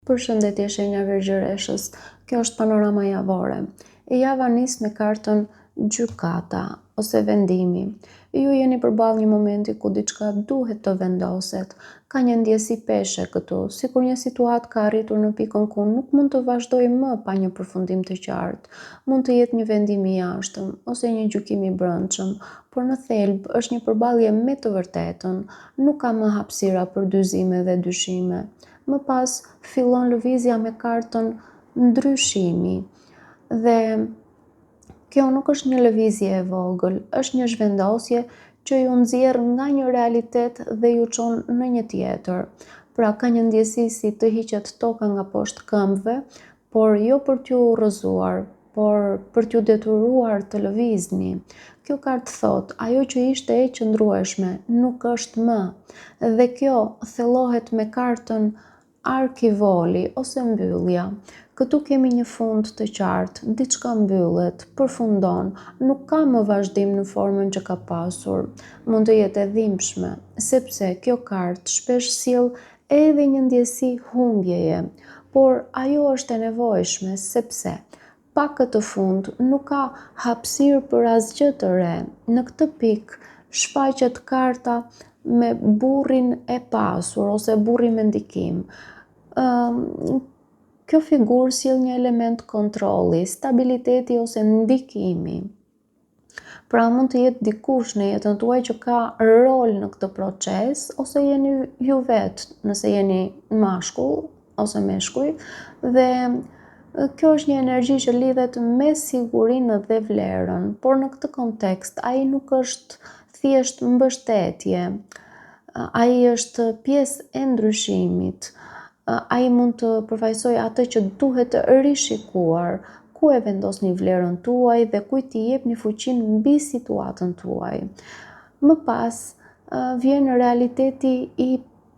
Përshëndetje shenja Virgjëreshës, kjo është panorama javore. Java nis me kartën gjykata ose vendimi. Ju jeni përballë një momenti ku diçka duhet të vendoset. Ka një ndjesi peshe këtu, sikur një situatë ka arritur në pikën ku nuk mund të vazhdojë më pa një përfundim të qartë. Mund të jetë një vendim i jashtëm ose një gjykim i brendshëm, por në thelb është një përballje me të vërtetën. Nuk ka më hapësira për dyzime dhe dyshime. Më pas fillon lëvizja me kartën ndryshimi dhe kjo nuk është një lëvizje e vogël, është një zhvendosje që ju nxjerr nga një realitet dhe ju çon në një tjetër. Pra ka një ndjesi si të hiqet toka nga poshtë këmbëve, por jo për t'ju rrëzuar, por për t'ju detyruar të lëvizni. Kjo kartë thot, ajo që ishte e qëndrueshme nuk është më. Dhe kjo thellohet me kartën arkivoli ose mbyllja. Këtu kemi një fund të qartë, diçka mbyllet, përfundon, nuk ka më vazhdim në formën që ka pasur. Mund të jetë e dhimbshme, sepse kjo kartë shpesh sjell edhe një ndjesi humbjeje, por ajo është e nevojshme sepse pa këtë fund nuk ka hapësirë për asgjë të re. Në këtë pikë shfaqet karta me burrin e pasur ose burri me ndikim. Kjo figurë sjell një element kontrolli, stabiliteti ose ndikimi. Pra mund të jetë dikush në jetën tuaj që ka rol në këtë proces, ose jeni ju vetë nëse jeni mashkull ose meshkuj, dhe kjo është një energji që lidhet me sigurinë dhe vlerën, por në këtë kontekst ai nuk është thjesht mbështetje, ai është pjesë e ndryshimit. Ai mund të përfaqësojë atë që duhet të rishikuar, ku e vendosni vlerën tuaj dhe kujt i jepni fuqinë mbi situatën tuaj. Më pas vjen realiteti i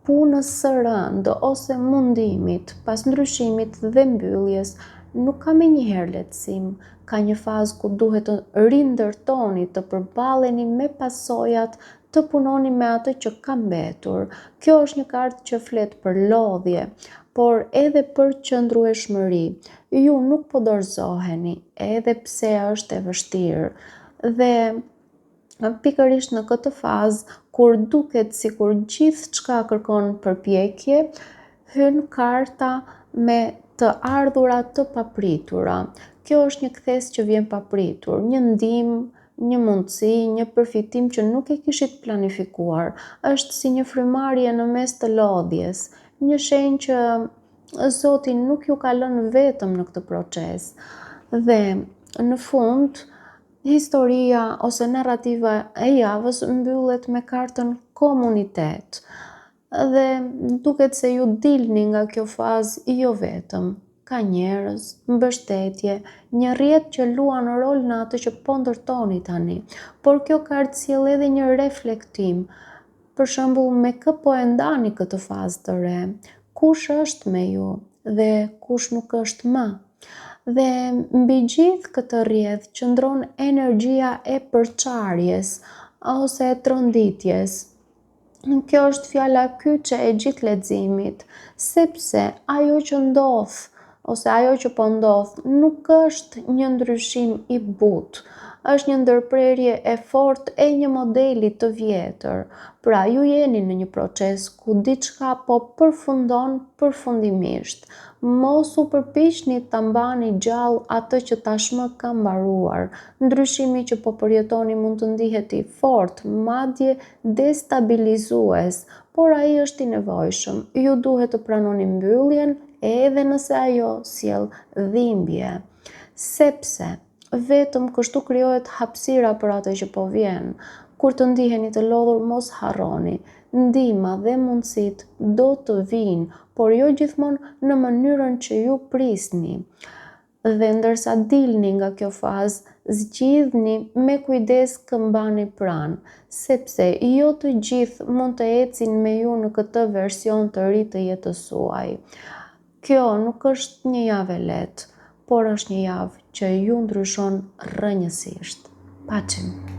punës së rëndë ose mundimit. Pas ndryshimit dhe mbylljes, nuk ka menjëherë lehtësim. Ka një fazë ku duhet të rindërtoni, të përballeni me pasojat, të punoni me atë që ka mbetur. Kjo është një kartë që flet për lodhje, por edhe për qëndrueshmëri. Ju nuk po dorëzoheni, edhe pse është e vështirë. Dhe pikërisht në këtë fazë, kur duket sikur gjithçka kërkon përpjekje, hyn karta me të ardhurat të papritura. Kjo është një kthes që vjen papritur, një ndihmë, një mundësi, një përfitim që nuk e kishit planifikuar. Është si një frymarrje në mes të lodhjes, një shenjë që Zoti nuk ju ka lënë vetëm në këtë proces. Dhe në fund, historia ose narrativa e javës mbyllet me kartën komunitet. Dhe duket se ju dilni nga kjo fazë jo vetëm. Ka njerëz, mbështetje, një rrjet që luan rol në atë që po ndërtoni tani. Por kjo kartë sjell edhe një reflektim. Për shembull, me kë po e ndani këtë fazë të re? Kush është me ju dhe kush nuk është më? Dhe mbi gjithë këtë rrjedh qëndron energjia e përçarjes ose e tronditjes. Kjo është fjala kyçe e gjithë leximit, sepse ajo që ndodh ose ajo që po ndodh nuk është një ndryshim i butë, është një ndërprerje e fortë e një modeli të vjetër. Pra ju jeni në një proces ku diçka po përfundon përfundimisht. Mos u përpiqni ta mbani gjallë atë që tashmë ka mbaruar. Ndryshimi që po përjetoni mund të ndihet i fortë, madje destabilizues, por ai është i nevojshëm. Ju duhet të pranoni mbylljen edhe nëse ajo sjell dhimbje. Sepse vetëm kështu krijohet hapësira për atë që po vjen. Kur të ndiheni të lodhur, mos harroni. Ndihma dhe mundësitë do të vinë, por jo gjithmonë në mënyrën që ju prisni. Dhe ndërsa dilni nga kjo fazë, zgjidhni me kujdes kë mbani pranë, sepse jo të gjithë mund të ecin me ju në këtë version të ri të jetës suaj. Kjo nuk është një javë e lehtë, por është një javë që ju ndryshon rrënjësisht. Paçim.